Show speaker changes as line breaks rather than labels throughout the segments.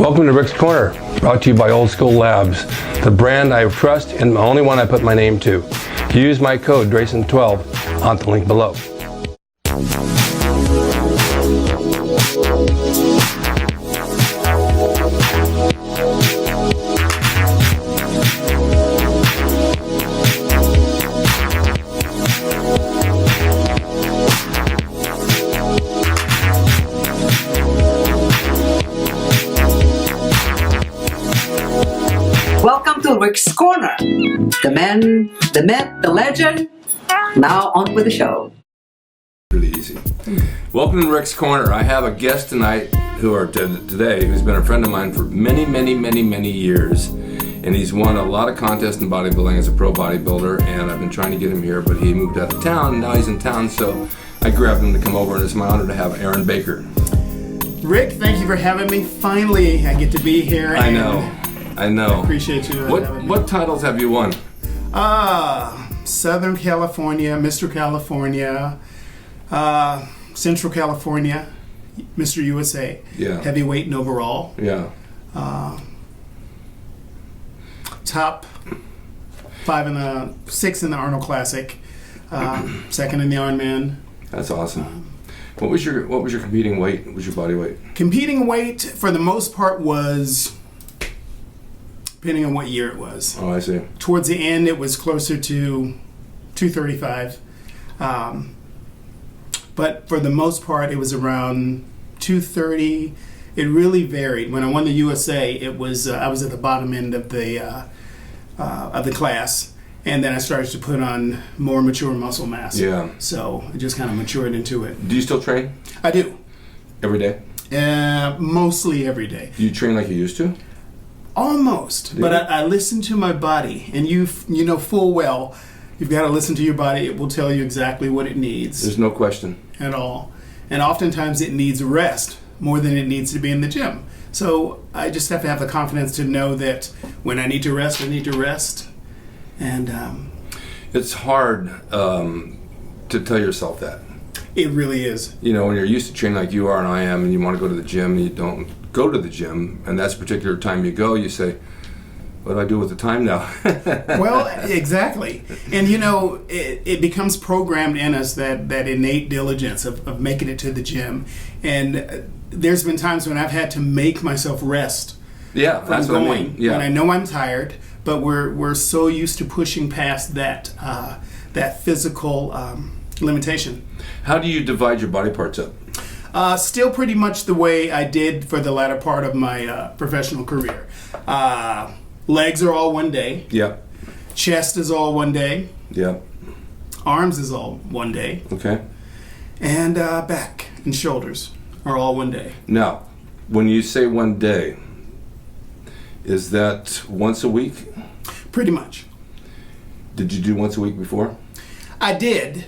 Welcome to Rick's Corner, brought to you by Old School Labs, the brand I trust and the only one I put my name to. Use my code drasin12 on the link below.
Welcome to Rick's Corner. The man, the myth, the legend. Now on with the show.
Really easy. Welcome to Rick's Corner. I have a guest tonight today who's been a friend of mine for many years. And he's won a lot of contests in bodybuilding as a pro bodybuilder, and I've been trying to get him here, but he moved out of town, and now he's in town, so I grabbed him to come over, and it's my honor to have Aaron Baker.
Rick, thank you for having me. Finally, I get to be here.
I know.
I appreciate you.
What titles have you won?
Southern California, Mr. California, Central California, Mr. USA, heavyweight and overall.
Yeah.
Top 6 in the Arnold Classic, second in the Ironman.
That's awesome. What was your competing weight? What was your body weight?
Competing weight for the most part was, depending on what year it was.
Oh, I see.
Towards the end, it was closer to 235. But for the most part, it was around 230. It really varied. When I won the USA, it was I was at the bottom end of the class, and then I started to put on more mature muscle mass.
Yeah.
So it just kind of matured into it.
Do you still train?
I do.
Every day?
Mostly every day.
Do you train like you used to?
Almost, but I listen to my body, and you know full well you've got to listen to your body. It will tell you exactly what it needs.
There's no question
at all, and oftentimes it needs rest more than it needs to be in the gym. So I just have to have the confidence to know that when I need to rest, I need to rest. And
it's hard to tell yourself that.
It really is.
You know, when you're used to training like you are and I am, and you want to go to the gym, and you don't go to the gym, and that's a particular time you go, you say, what do I do with the time now?
Well, exactly. And you know, it becomes programmed in us, that innate diligence of making it to the gym. And there's been times when I've had to make myself rest.
Yeah, that's what I mean. Yeah.
When I know I'm tired, but we're so used to pushing past that physical limitation.
How do you divide your body parts up?
Still pretty much the way I did for the latter part of my professional career. Legs are all one day.
Yeah.
Chest is all one day.
Yeah.
Arms is all one day.
Okay.
And back and shoulders are all one day.
Now, when you say one day, is that once a week?
Pretty much.
Did you do once a week before?
I did.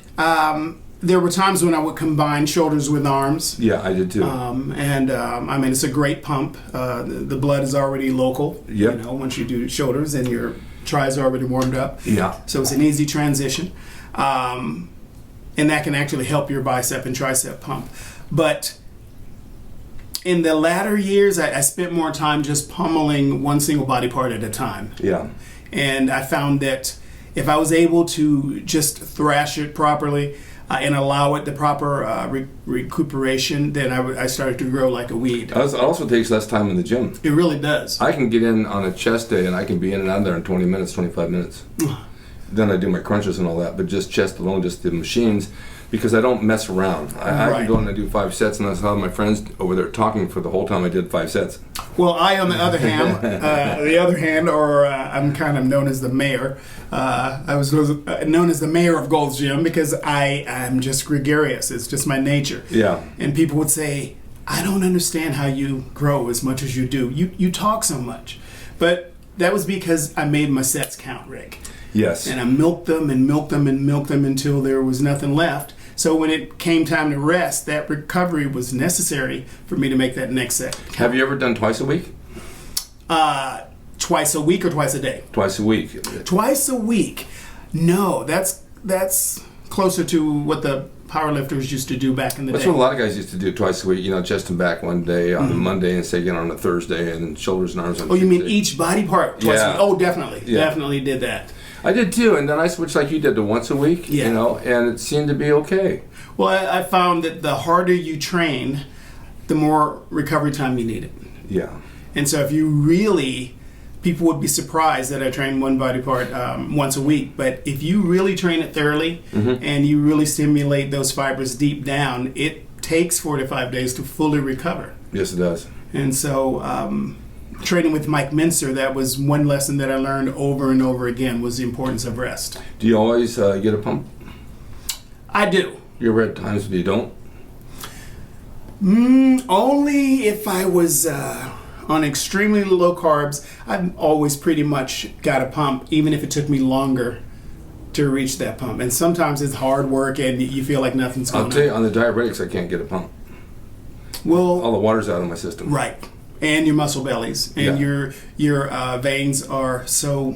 There were times when I would combine shoulders with arms.
Yeah, I did too.
I mean, it's a great pump. The blood is already local.
Yep.
You know, once you do shoulders and your tries are already warmed up.
Yeah.
So it's an easy transition. And that can actually help your bicep and tricep pump. But in the latter years, I spent more time just pummeling one single body part at a time.
Yeah.
And I found that if I was able to just thrash it properly and allow it the proper recuperation, then I started to grow like a weed.
It also takes less time in the gym.
It really does.
I can get in on a chest day and I can be in and out of there in 20 minutes, 25 minutes. Then I do my crunches and all that, but just chest alone, just the machines, because I don't mess around. I can go in and do 5 sets, and I saw my friends over there talking for the whole time I did 5 sets.
Well, I, on the other hand, I'm kind of known as the mayor. I was known as the mayor of Gold's Gym because I'm just gregarious. It's just my nature.
Yeah.
And people would say, I don't understand how you grow as much as you do. You talk so much. But that was because I made my sets count, Rick.
Yes.
And I milked them and milked them and milked them until there was nothing left. So when it came time to rest, that recovery was necessary for me to make that next set count.
Have you ever done twice a week?
Twice a week or twice a day?
Twice a week.
Twice a week. No, that's closer to what the powerlifters used to do back in the
That's
day.
what a lot of guys used to do twice a week. Chest and back one day on a Monday, and say again on a Thursday, and shoulders and arms on Tuesday.
You mean each body part twice a week? Oh, definitely.
Yeah.
Definitely did that.
I did too, and then I switched like you did to once a week,
Yeah.
and it seemed to be okay.
Well, I found that the harder you train, the more recovery time you needed.
Yeah.
And so if you really, people would be surprised that I train one body part once a week, but if you really train it thoroughly and you really stimulate those fibers deep down, it takes 4 to 5 days to fully recover.
Yes, it does.
And so training with Mike Minster, that was one lesson that I learned over and over again, was the importance of rest.
Do you always get a pump?
I do.
You ever had times when you don't?
Only if I was on extremely low carbs. I've always pretty much got a pump, even if it took me longer to reach that pump. And sometimes it's hard work and you feel like nothing's going on.
I'll tell you, on the diuretics, I can't get a pump.
Well,
all the water's out of my system.
Right. And your muscle bellies and
Yeah.
your veins are so...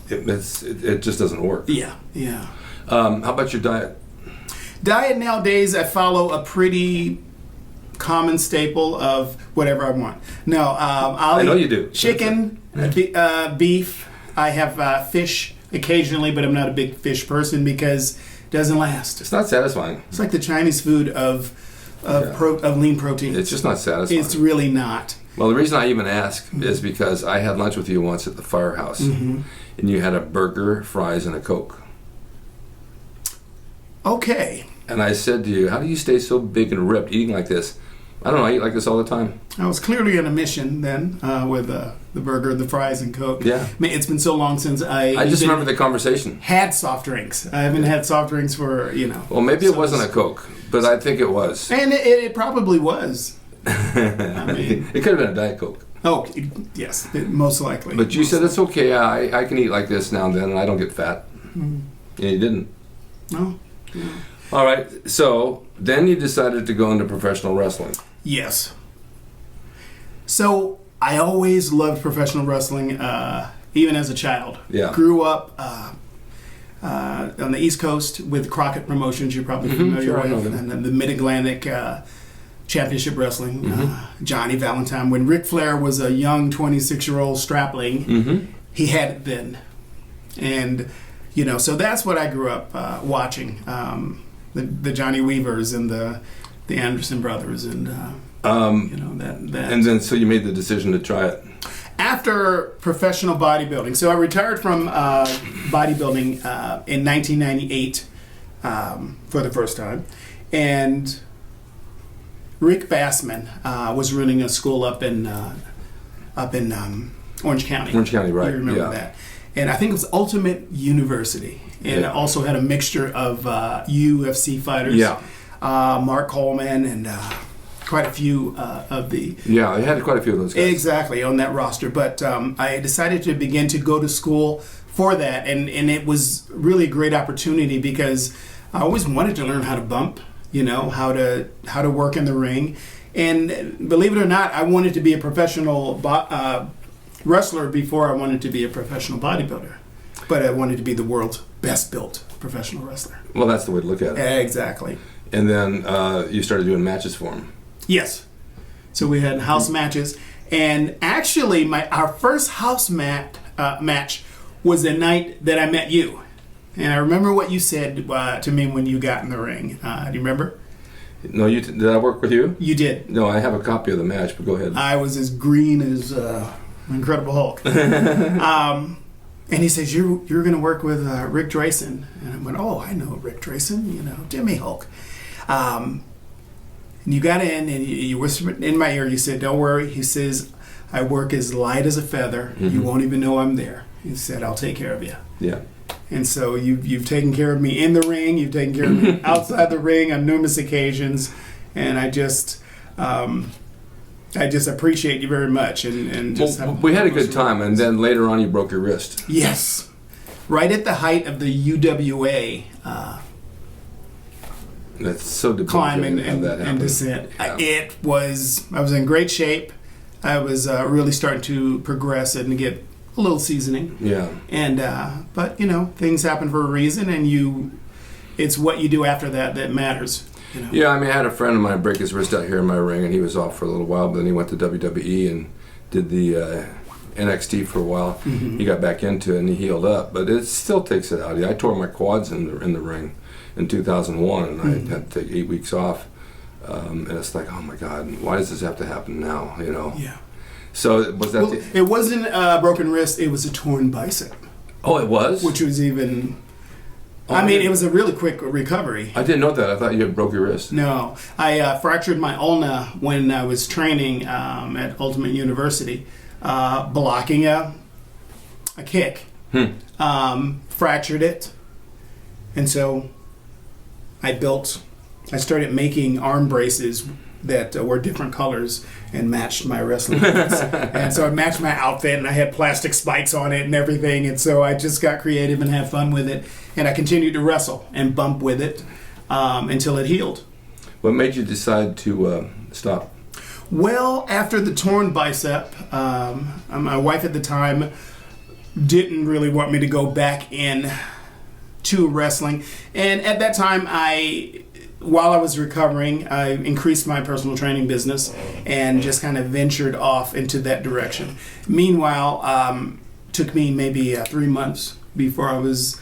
It just doesn't work.
Yeah.
How about your diet?
Diet nowadays, I follow a pretty common staple of whatever I want. No,
I know you do.
Chicken, beef. I have fish occasionally, but I'm not a big fish person because it doesn't last.
It's not satisfying.
It's like the Chinese food of lean protein.
It's just not satisfying.
It's really not.
Well, the reason I even ask is because I had lunch with you once at the firehouse, and you had a burger, fries, and a Coke.
Okay.
And I said to you, how do you stay so big and ripped eating like this? I don't know, I eat like this all the time.
I was clearly on a mission then with the burger, the fries, and Coke.
Yeah.
I mean, it's been so long since I
just remember the conversan.
Had soft drinks. I haven't had soft drinks for,
Well, maybe it wasn't a Coke, but I think it was.
And it probably was. I mean,
it could have been a Diet Coke.
Oh, yes, most likely.
But you said it's okay, I can eat like this now and then, and I don't get fat. And you didn't.
No.
All right, so then you decided to go into professional wrestling.
Yes. So I always loved professional wrestling, even as a child.
Yeah.
Grew up on the East Coast with Crockett Promotions. You're probably familiar
sure, I know
with,
them.
and then the Mid-Atlantic Championship Wrestling. Johnny Valentine. When Ric Flair was a young 26-year-old strapling, he had it then, and so that's what I grew up watching. The Johnny Weavers and the Anderson brothers and that.
And then so you made the decision to try it.
After professional bodybuilding, so I retired from bodybuilding in 1998 for the first time, and Rick Bassman was running a school up in Orange County.
Orange County, right?
You remember that? And I think it was Ultimate University, and it also had a mixture of UFC fighters.
Yeah.
Mark Coleman and quite a few of the...
Yeah, I had quite a few of those guys.
Exactly, on that roster. But I decided to begin to go to school for that, and it was really a great opportunity because I always wanted to learn how to bump, how to work in the ring. And believe it or not, I wanted to be a professional wrestler before I wanted to be a professional bodybuilder. But I wanted to be the world's best built professional wrester.
Well, that's the way to look at it.
Exactly.
And then you started doing matches for him.
Yes. So we had house matches, and actually our first house match was the night that I met you. And I remember what you said to me when you got in the ring. Do you remember?
No, did I work with you?
You did.
No, I have a copy of the match, but go ahead.
I was as green as Incredible Hulk. And he says, you're going to work with Rick Drasin. And I went, oh, I know Rick Drasin, Jimmy Hulk. And you got in and you whispered in my ear, you said, don't worry. He says, I work as light as a feather. You won't even know I'm there. He said, I'll take care of you.
Yeah.
And so you've taken care of me in the ring. You've taken care of me outside the ring on numerous occasions. And I just appreciate you very much. And just
we had a good time, and then later on you broke your wrist.
Yes. Right at the height of the UWA
That's so
climb
debilitating to have that
and
happen.
descent.
Yeah.
I was in great shape. I was really starting to progress and get a little seasoning.
Yeah.
And but things happen for a reason, and you it's what you do after that that matters. You know?
Yeah, I mean, I had a friend of mine break his wrist out here in my ring, and he was off for a little while, but then he went to WWE and did the NXT for a while. He got back into it and he healed up, but it still takes it out. I tore my quads in the ring in 2001, and I had to take 8 weeks off. And it's like, oh my God, why does this have to happen now? You know?
Yeah.
So was that?
Well, it wasn't a broken wrist; it was a torn bicep.
Oh, it was.
Which was even.
Oh,
I mean, it was a really quick recovery.
I didn't know that. I thought you had broke your wrist.
No, I fractured my ulna when I was training at Ultimate University, blocking a kick. Fractured it, and so I started making arm braces that were different colors and matched my wrestling boots. And so I matched my outfit, and I had plastic spikes on it and everything, and so I just got creative and had fun with it, and I continued to wrestle and bump with it until it healed.
What made you decide to stop?
Well, after the torn bicep, my wife at the time didn't really want me to go back in to wrestling, and at that time while I was recovering, I increased my personal training business and just kind of ventured off into that direction. Meanwhile, took me maybe 3 months before I was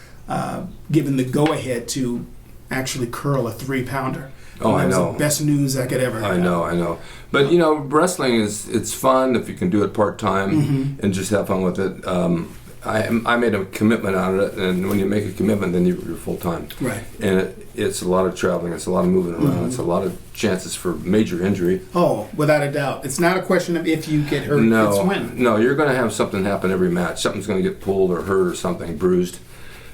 given the go-ahead to actually curl a 3-pounder.
Oh, I know.
That was the best news I could ever have.
I know. But, you know, wrestling it's fun if you can do it part-time and just have fun with it. I made a commitment out of it, and when you make a commitment, then you're full-time.
Right.
And it's a lot of traveling, it's a lot of moving around, it's a lot of chances for major injury.
Oh, without a doubt. It's not a question of if you get hurt, it's when.
No, you're going to have something happen every match. Something's going to get pulled or hurt or something, bruised.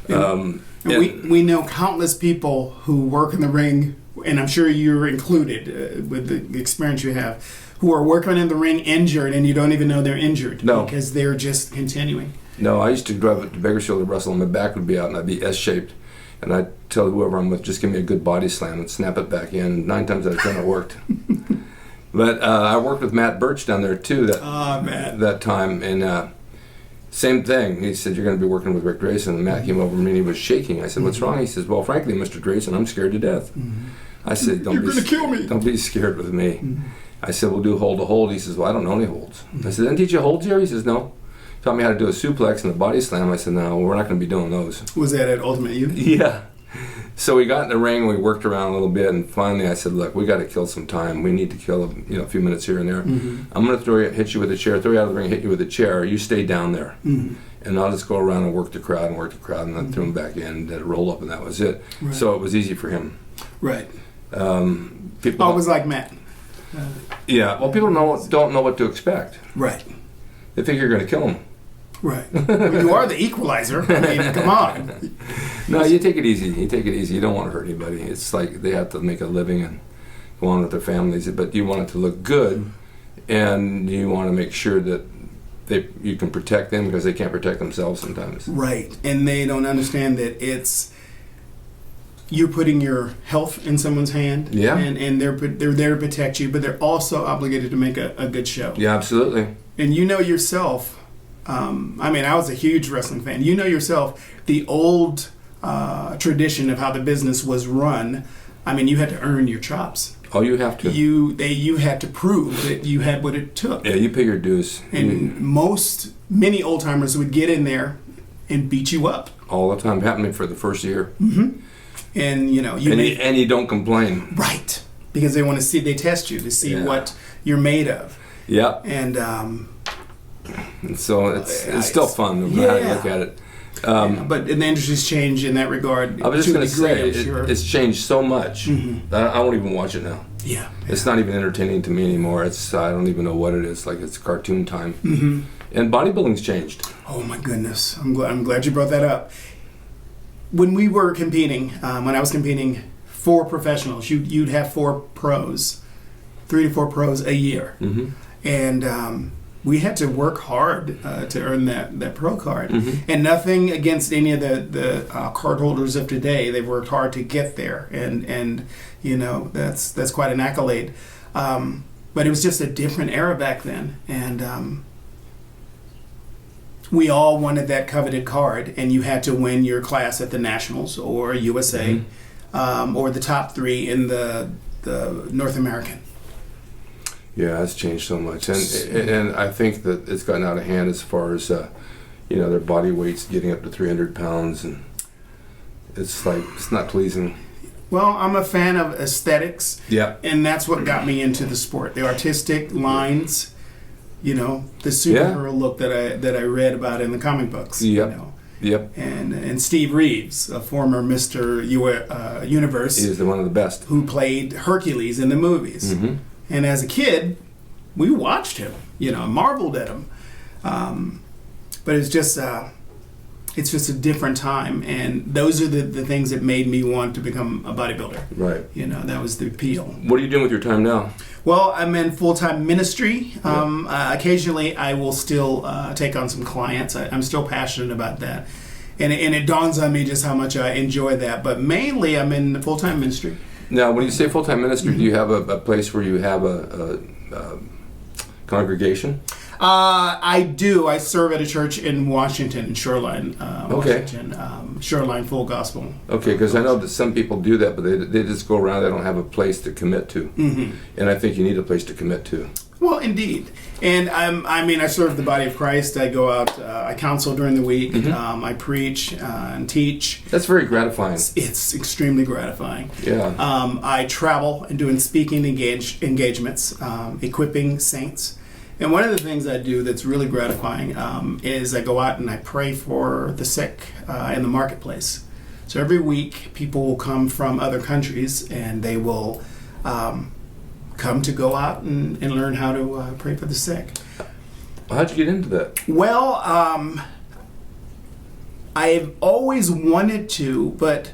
We know countless people who work in the ring, and I'm sure you're included with the experience you have, who are working in the ring injured, and you don't even know they're injured because they're just continuing.
No, I used to drive up to Bakersfield to wrestle, and my back would be out, and I'd be S-shaped. And I'd tell whoever I'm with, just give me a good body slam and snap it back in. 9 times out of 10 it worked. But I worked with Matt Birch down there, too, that time. And same thing. He said, you're going to be working with Rick Drasin. And Matt came over to me, and he was shaking. I said, what's wrong? He says, well, frankly, Mr. Drasin, I'm scared to death. I said,
You're going to kill me.
Don't be scared with me. I said, we'll do hold to hold. He says, well, I don't know any holds. I said, didn't teach you holds here? He says, no. Taught me how to do a suplex and a body slam. I said, no, we're not going to be doing those. Was that at Ultimate U? Yeah. So we got in the ring, we worked around a little bit, and finally I said, look, we got to kill some time. We need to kill a few minutes here and there. I'm going to hit you with a chair, throw you out of the ring, hit you with a chair. You stay down there. And I'll just go around and work the crowd, and then threw him back in, did a roll up, and that was it. Right. So it was easy for him. Right. People it was like Matt. Yeah, well, people don't know what to expect. Right. They think you're going to kill them. Right. Well, you are the equalizer. I mean, come on. No, you take it easy. You don't want to hurt anybody. It's like they have to make a living and go on with their families, but you want it to look good, and you want to make sure that you can protect them because they can't protect themselves sometimes. Right. And they don't understand that you're putting your health in someone's hand. Yeah. And they're there to protect you, but they're also obligated to make a good show. Yeah, absolutely. And you know yourself. I mean, I was a huge wrestling fan. You know yourself, the old tradition of how the business was run. I mean, you had to earn your chops. Oh, you have to. You had to prove that you had what it took. Yeah, you pay your dues. And many old timers would get in there and beat you up all the time. It happened to me for the first year. And you don't complain, right? Because they want to see, they test you to see what you're made of. Yeah. And so it's still fun no matter how you look at it. But the industry's changed in that regard. I was just going to say, it's changed so much that I won't even watch it now. Yeah. It's not even entertaining to me anymore. I don't even know what it is. Like, it's cartoon time. And bodybuilding's changed. Oh my goodness. I'm glad you brought that up. When we were competing, when I was competing for professionals, you'd have 4 pros, 3 to 4 pros a year. And we had to work hard to earn that pro card. And nothing against any of the card holders of today. They worked hard to get there, and that's quite an accolade. But it was just a different era back then, and we all wanted that coveted card, and you had to win your class at the Nationals or USA.
or the top 3 in the North American.
Yeah, it's changed so much, and I think that it's gotten out of hand as far as their body weight's getting up to 300 pounds, and it's like it's not pleasing.
Well, I'm a fan of aesthetics,
Yeah,
and that's what got me into the sport. The artistic lines, the superhero look that I read about in the comic books.
Yep. Yep.
And Steve Reeves, a former Mr. Universe,
he is one of the best,
who played Hercules in the movies.
Mm-hmm.
And as a kid, we watched him, marveled at him. But it's just a different time, and those are the things that made me want to become a bodybuilder.
Right.
That was the appeal.
What are you doing with your time now?
Well, I'm in full-time ministry. Occasionally, I will still take on some clients. I'm still passionate about that. And it dawns on me just how much I enjoy that. But mainly, I'm in full-time ministry.
Now, when you say full-time ministry, do you have a place where you have a congregation?
I do. I serve at a church in Washington, in Shoreline, Washington. Shoreline Full Gospel.
Okay, because I know that some people do that, but they just go around. They don't have a place to commit to, and I think you need a place to commit to.
Well, indeed. And I serve the body of Christ. I go out, I counsel during the week. I preach and teach.
That's very gratifying.
It's extremely gratifying.
Yeah.
I travel and doing speaking engagements, equipping saints. And one of the things I do that's really gratifying is I go out and I pray for the sick in the marketplace. So every week, people will come from other countries, and they will come to go out and learn how to pray for the sick.
How'd you get into that?
Well, I've always wanted to, but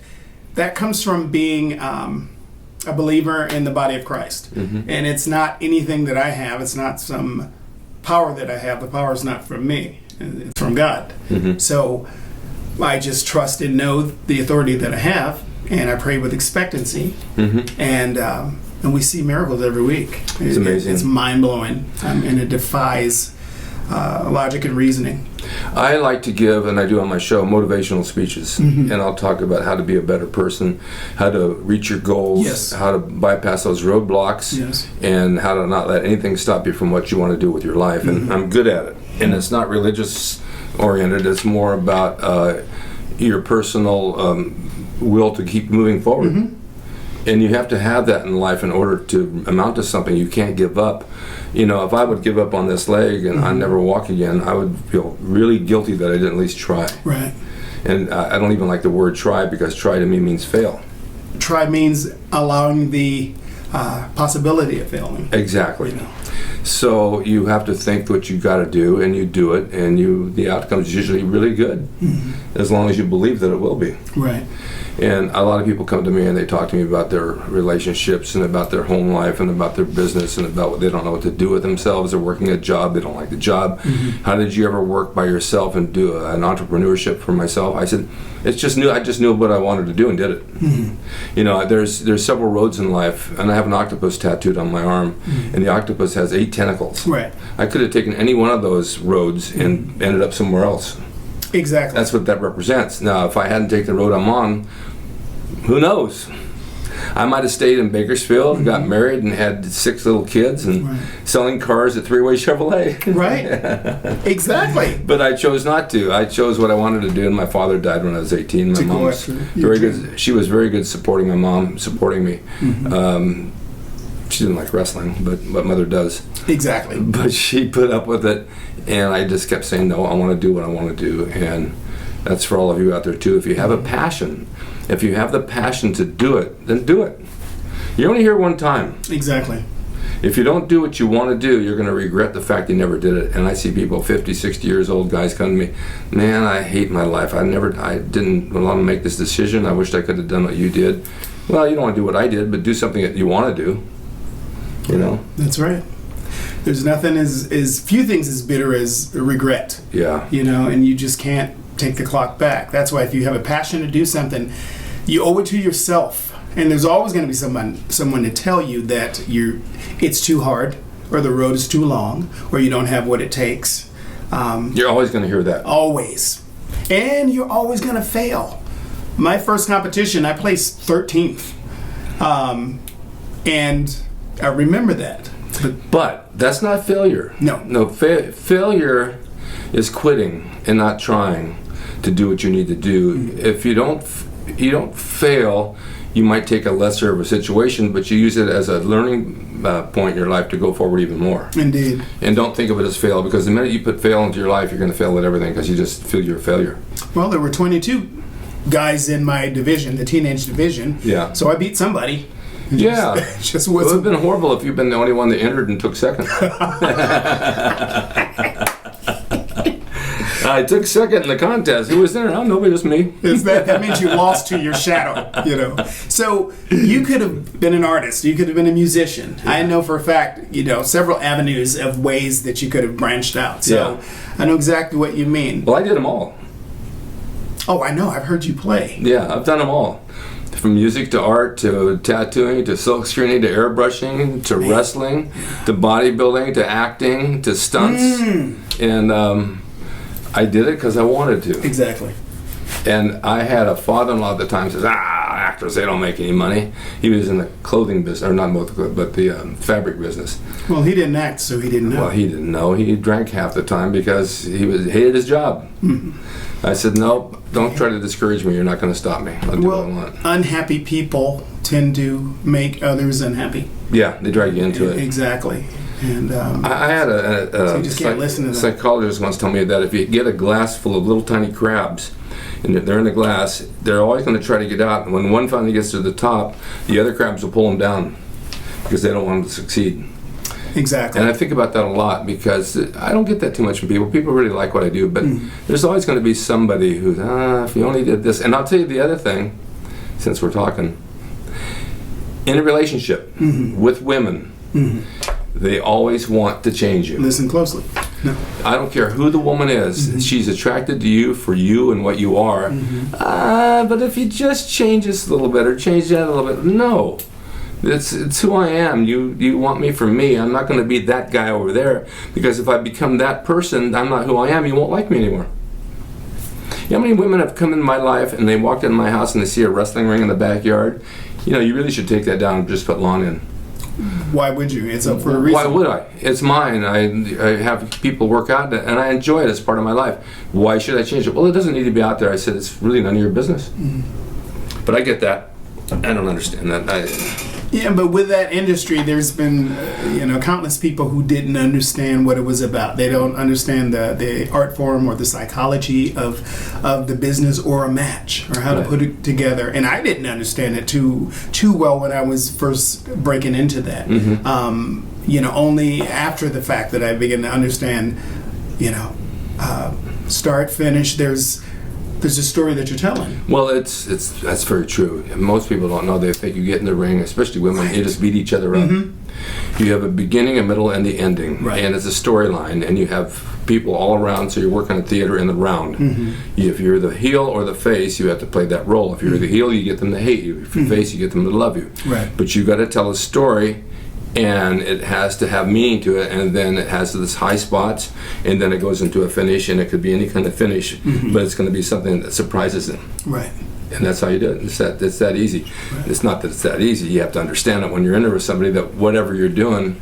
that comes from being a believer in the body of Christ. And it's not anything that I have. It's not some power that I have. The power is not from me. It's from God. So I just trust and know the authority that I have, and I pray with expectancy. And we see miracles every week.
It's amazing.
It's mind-blowing, and it defies logic and reasoning.
I like to give, and I do on my show, motivational speeches. And I'll talk about how to be a better person, how to reach your goals, how to bypass those roadblocks, and how to not let anything stop you from what you want to do with your life. And I'm good at it. And it's not religious-oriented. It's more about your personal will to keep moving forward. And you have to have that in life in order to amount to something. You can't give up. If I would give up on this leg and I never walk again, I would feel really guilty that I didn't at least try.
Right.
And I don't even like the word try, because try to me means fail.
Try means allowing the possibility of failing.
Exactly. So you have to think what you got to do, and you do it, and the outcome is usually really good, as long as you believe that it will be.
Right.
And a lot of people come to me and they talk to me about their relationships and about their home life and about their business and about what they don't know what to do with themselves. They're working a job, they don't like the job. How did you ever work by yourself and do an entrepreneurship for myself? I said, I just knew what I wanted to do and did it. There's several roads in life, and I have an octopus tattooed on my arm, and the octopus has 8 tentacles.
Right.
I could have taken any one of those roads and ended up somewhere else.
Exactly.
That's what that represents. Now, if I hadn't taken the road I'm on, who knows? I might have stayed in Bakersfield, got married, and had 6 little kids, and selling cars at Three-Way Chevrolet.
Right. Exactly.
But I chose not to. I chose what I wanted to do, and my father died when I was 18. My mom was very good. She was very good supporting my mom, supporting me. She didn't like wrestling, but mother does.
Exactly.
But she put up with it, and I just kept saying, no, I want to do what I want to do. And that's for all of you out there too. If you have a passion, if you have the passion to do it, then do it. You're only here one time.
Exactly.
If you don't do what you want to do, you're going to regret the fact you never did it. And I see people, 50, 60 years old guys, come to me, man, I hate my life. I didn't want to make this decision. I wished I could have done what you did. Well, you don't want to do what I did, but do something that you want to do.
That's right. There's nothing few things as bitter as regret.
Yeah.
And you just can't take the clock back. That's why if you have a passion to do something, you owe it to yourself. And there's always going to be someone to tell you that it's too hard, or the road is too long, or you don't have what it takes.
You're always going to hear that.
Always. And you're always going to fail. my first competition, I placed 13th. And I remember that.
But that's not failure.
No.
Failure is quitting and not trying to do what you need to do. If you don't fail, you might take a lesser of a situation, but you use it as a learning point in your life to go forward even more.
Indeed.
And don't think of it as fail, because the minute you put fail into your life, you're going to fail at everything because you just feel you're a failure.
Well, there were 22 guys in my division, the teenage division.
Yeah.
So I beat somebody.
Yeah.
Just
It would have
wasn't.
been horrible if you'd been the only one that entered and took second. I took second in the contest. Who was there? Oh, nobody, just me.
That means you lost to your shadow, you know. So you could have been an artist. You could have been a musician. Yeah. I know for a fact, you know, several avenues of ways that you could have branched out. So I know exactly what you mean.
Well, I did them all.
Oh, I know. I've heard you play.
Yeah, I've done them all. From music to art to tattooing to silk screening to airbrushing to wrestling to bodybuilding to acting to stunts. And I did it because I wanted to.
Exactly.
And I had a father-in-law at the time says, actors, they don't make any money. He was in the clothing business, or not both, but the fabric business.
Well, he didn't act, so he didn't know.
Well, he didn't know. He drank half the time because he hated his job. I said, no, don't try to discourage me. You're not going to stop me. I'll do what I want.
Unhappy people tend to make others unhappy.
Yeah, they drag you into it.
Exactly. And
I had
so you just can't listen to that.
Psychologist once told me that if you get a glass full of little tiny crabs, and they're in the glass, they're always going to try to get out. And when one finally gets to the top, the other crabs will pull them down because they don't want them to succeed.
Exactly.
And I think about that a lot because I don't get that too much from people. People really like what I do, but there's always going to be somebody who's, if you only did this. And I'll tell you the other thing, since we're talking. In a relationship with women, they always want to change you.
Listen closely. No.
I don't care who the woman is. She's attracted to you for you and what you are. But if you just change this a little bit or change that a little bit, no. It's who I am. You want me for me. I'm not going to be that guy over there, because if I become that person, I'm not who I am. You won't like me anymore. You know how many women have come in my life and they walked in my house and they see a wrestling ring in the backyard? You know, you really should take that down and just put lawn in.
Why would you? It's up for a reason.
Why would I? It's mine. I have people work out and I enjoy it as part of my life. Why should I change it? Well, it doesn't need to be out there. I said, it's really none of your business. But I get that. I don't understand that.
Yeah, but with that industry, there's been countless people who didn't understand what it was about. They don't understand the art form or the psychology of the business or a match or how to put it together. And I didn't understand it too well when I was first breaking into that. Only after the fact that I began to understand. Start, finish. There's a story that you're telling.
Well, that's very true. Most people don't know. They think you get in the ring, especially women, you just beat each other up. You have a beginning, a middle, and the ending.
Right.
And it's a storyline, and you have people all around, so you're working at theater in the round. If you're the heel or the face, you have to play that role. If you're the heel, you get them to hate you. If you're the face, you get them to love you.
Right.
But you got to tell a story, and it has to have meaning to it, and then it has this high spots, and then it goes into a finish, and it could be any kind of finish, but it's going to be something that surprises them.
Right.
And that's how you do it. It's that easy. Right. It's not that it's that easy. You have to understand it when you're in there with somebody that whatever you're doing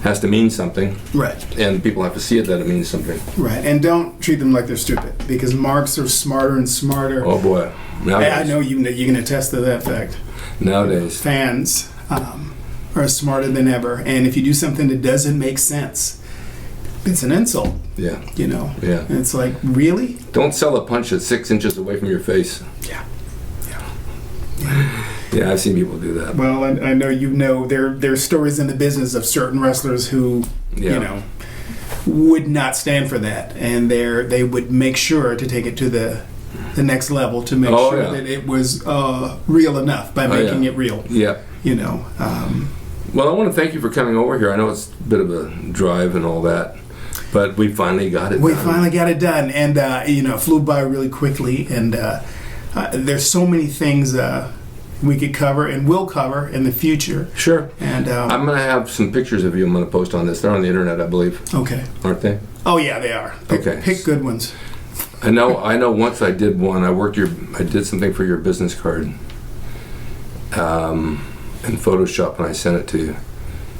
has to mean something.
Right.
And people have to see it that it means something.
Right. And don't treat them like they're stupid, because marks are smarter and smarter.
Oh boy. Nowadays.
I know you can attest to that fact.
Nowadays.
Fans are smarter than ever, and if you do something that doesn't make sense, it's an insult.
Yeah.
Yeah. And it's like, really?
Don't sell a punch that's 6 inches away from your face.
Yeah.
Yeah, I've seen people do that.
Well, I know there's stories in the business of certain wrestlers who would not stand for that, and they would make sure to take it to the next level to make sure that it was real enough by making it real.
Yeah. Well, I want to thank you for coming over here. I know it's a bit of a drive and all that, but we finally got it done.
We finally got it done, and it flew by really quickly, and there's so many things we could cover and will cover in the future.
Sure.
And
I'm going to have some pictures of you I'm going to post on this. They're on the internet, I believe.
Okay.
Aren't they?
Oh, yeah, they are. Pick good ones.
I know. Once I did one. I did something for your business card, in Photoshop, and I sent it to you.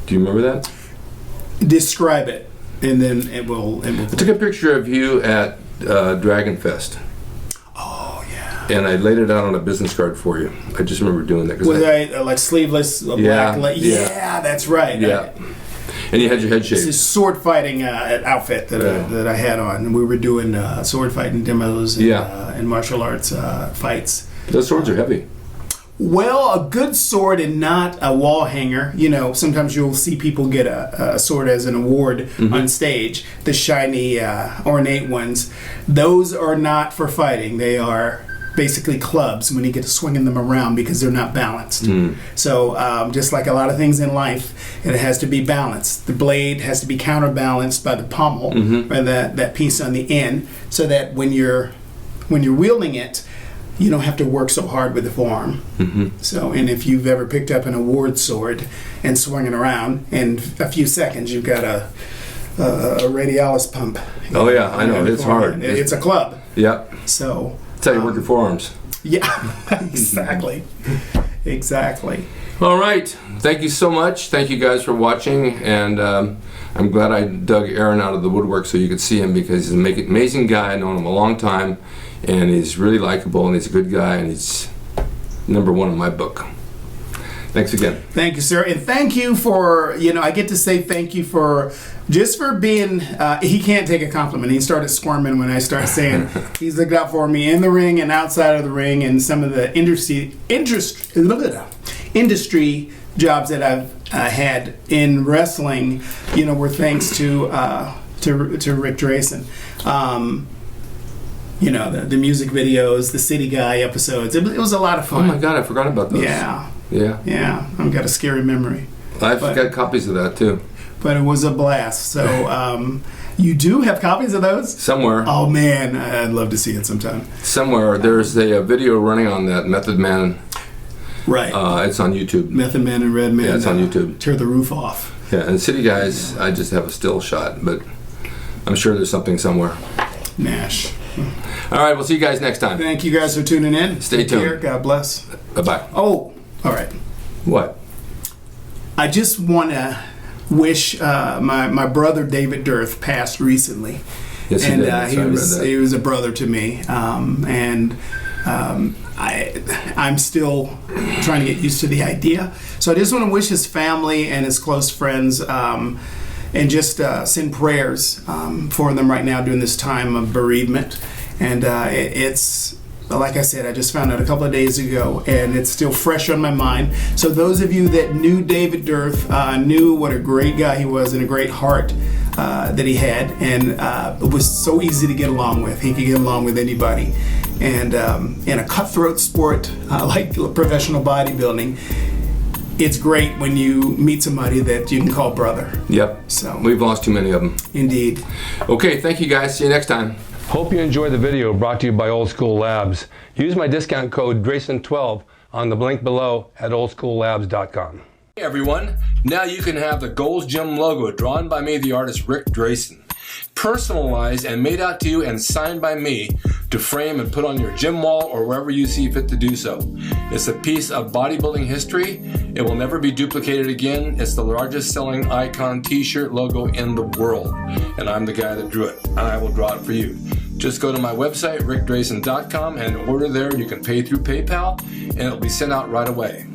Do you remember that?
Describe it, and then it will.
I took a picture of you at Dragon Fest.
Oh yeah.
And I laid it out on a business card for you. I just remember doing that.
Was I like sleeveless, black? Yeah, that's right.
Yeah. And you had your head shaved.
It's a sword fighting outfit that I had on. And we were doing sword fighting demos and martial arts fights.
Those swords are heavy.
Well, a good sword and not a wall hanger. You know, sometimes you'll see people get a sword as an award on stage. The shiny, ornate ones. Those are not for fighting. They are basically clubs when you get to swinging them around because they're not balanced. So just like a lot of things in life, it has to be balanced. The blade has to be counterbalanced by the pommel or that piece on the end, so that when you're wielding it, you don't have to work so hard with the forearm. So, and if you've ever picked up an award sword and swung it around, in a few seconds you've got a radialis pump.
Oh yeah, I know, it's hard.
It's a club.
Yep.
So
that's how you work your forearms.
Yeah, exactly. Exactly.
All right. Thank you so much. Thank you guys for watching, and I'm glad I dug Aaron out of the woodwork so you could see him, because he's an amazing guy. I've known him a long time, and he's really likable, and he's a good guy, and he's #1 in my book. Thanks again.
Thank you, sir. And thank you for, I get to say thank you for being, he can't take a compliment. He started squirming when I started saying he's looked out for me in the ring and outside of the ring, and some of the industry jobs that I've had in wrestling, were thanks to Rick Drasin. The music videos, the City Guy episodes. It was a lot of fun.
Oh my God, I forgot about those.
Yeah.
Yeah.
I've got a scary memory.
I've got copies of that too.
But it was a blast. So you do have copies of those?
Somewhere.
Oh man, I'd love to see it sometime.
Somewhere. There's a video running on that Method Man.
Right.
It's on YouTube.
Method Man and Red Man.
Yeah, it's on YouTube.
Tear the roof off.
Yeah, and City Guys, I just have a still shot, but I'm sure there's something somewhere.
Nash.
All right, we'll see you guys next time.
Thank you guys for tuning in.
Stay tuned.
Care. God bless.
Bye-bye.
Oh, all right.
What?
I just want to wish my brother David Dirth passed recently.
Yes, he did.
He was a brother to me, and I'm still trying to get used to the idea. So I just want to wish his family and his close friends, and just send prayers for them right now during this time of bereavement. And it's, like I said, I just found out a couple of days ago, and it's still fresh on my mind. So those of you that knew David Dirth, knew what a great guy he was and a great heart that he had, and it was so easy to get along with. He could get along with anybody. And in a cutthroat sport like professional bodybuilding, it's great when you meet somebody that you can call brother.
Yep.
So
we've lost too many of them.
Indeed.
Okay, thank you guys. See you next time. Hope you enjoyed the video brought to you by Old School Labs. Use my discount code DRASIN12 on the link below at oldschoollabs.com. Hey everyone, now you can have the Gold's Gym logo drawn by me, the artist Rick Drasin, personalized and made out to you and signed by me to frame and put on your gym wall or wherever you see fit to do so. It's a piece of bodybuilding history. It will never be duplicated again. It's the largest selling icon t-shirt logo in the world, and I'm the guy that drew it, and I will draw it for you. Just go to my website, rickdrasin.com, and order there. You can pay through PayPal, and it'll be sent out right away.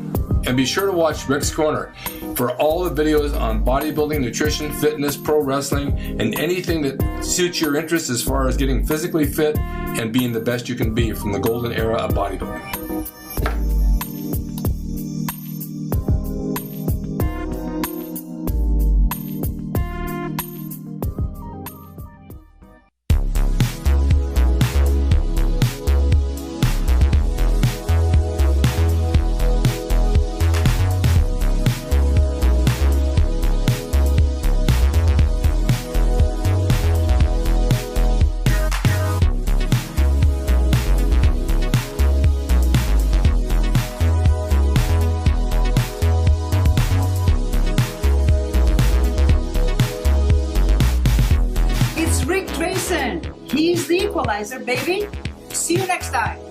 And be sure to watch Rick's Corner for all the videos on bodybuilding, nutrition, fitness, pro wrestling, and anything that suits your interests as far as getting physically fit and being the best you can be from the golden era of bodybuilding.
it's Rick Drasin. He's the equalizer, baby. See you next time.